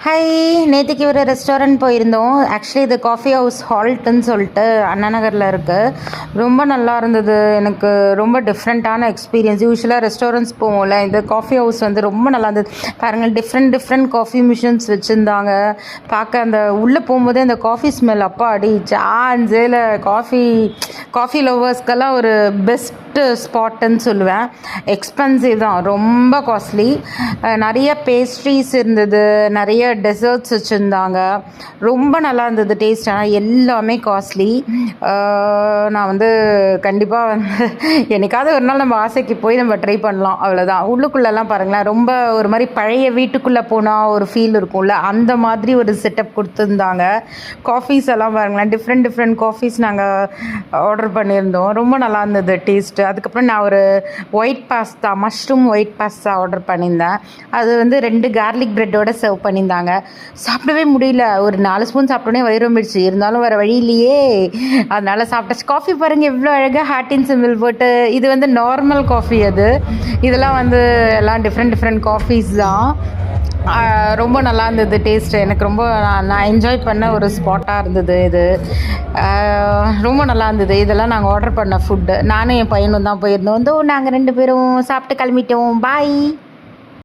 Hi, நேற்றுக்கு ஒரு restaurant போயிருந்தோம். ஆக்சுவலி இது காஃபி ஹவுஸ் ஹால்ட்டுன்னு சொல்லிட்டு அண்ணா நகரில் இருக்குது. ரொம்ப நல்லா இருந்தது. எனக்கு ரொம்ப டிஃப்ரெண்ட்டான எக்ஸ்பீரியன்ஸ். யூஸ்வலாக ரெஸ்டாரண்ட்ஸ் போவோம்ல, இந்த காஃபி ஹவுஸ் வந்து ரொம்ப நல்லா இருந்தது. பாருங்கள், டிஃப்ரெண்ட் காஃபி மிஷின்ஸ் வச்சுருந்தாங்க. பார்க்க அந்த உள்ளே போகும்போதே அந்த காஃபி ஸ்மெல் அப்பா அடி சான்ஸேல. காஃபி லவ்வர்ஸ்க்கெல்லாம் ஒரு பெஸ்ட்டு ஸ்பாட்டுன்னு சொல்லுவேன். எக்ஸ்பென்சிவ் தான், ரொம்ப காஸ்ட்லி. நிறைய பேஸ்ட்ரீஸ் இருந்தது, நிறைய டெசர்ட்ஸ் வச்சுருந்தாங்க. ரொம்ப நல்லா இருந்தது டேஸ்ட். ஆனால் எல்லாமே காஸ்ட்லி. நான் வந்து கண்டிப்பாக வந்து என்னைக்காவது ஒரு நாள் நம்ம ஆசைக்கு போய் நம்ம ட்ரை பண்ணலாம், அவ்வளோதான். உள்ளுக்குள்ளெல்லாம் பாருங்களேன், ரொம்ப ஒரு மாதிரி பழைய வீட்டுக்குள்ளே போனால் ஒரு ஃபீல் இருக்கும்ல, அந்த மாதிரி ஒரு செட்டப் கொடுத்துருந்தாங்க. காஃபீஸ் எல்லாம் பாருங்களேன், டிஃப்ரெண்ட் காஃபீஸ் நாங்கள் ஆர்டர் பண்ணியிருந்தோம். ரொம்ப நல்லா இருந்தது டேஸ்ட்டு. அதுக்கப்புறம் நான் ஒரு மஷ்ரூம் ஒயிட் பாஸ்தா ஆர்டர் பண்ணியிருந்தேன். அது வந்து 2 கார்லிக் ப்ரெட்டோட சர்வ் பண்ணியிருந்தாங்க. சாப்பிடவே முடியல. ஒரு 4 ஸ்பூன் சாப்பிட்டோன்னே வயிறு ரொம்பிடுச்சு. இருந்தாலும் வேறு வழி இல்லையே, அதனால சாப்பிட்டாச்சு. காஃபி பாருங்கள் எவ்வளோ அழகாக ஹார்ட்டின் சிம்பிள் போட்டு. இது வந்து நார்மல் காஃபி. அது இதெல்லாம் வந்து எல்லாம் டிஃப்ரெண்ட் காஃபீஸ் தான். ரொம்ப நல்லா இருந்தது டேஸ்ட்டு. எனக்கு ரொம்ப நான் என்ஜாய் பண்ண ஒரு ஸ்பாட்டாக இருந்தது இது. ரொம்ப நல்லா இருந்தது. இதெல்லாம் நாங்கள் ஆர்டர் பண்ண ஃபுட்டு. நானும் என் பையனும் தான் போயிருந்தோம். நாங்கள் 2 பேரும் சாப்பிட்டு கிளம்பிட்டோம். பாய்.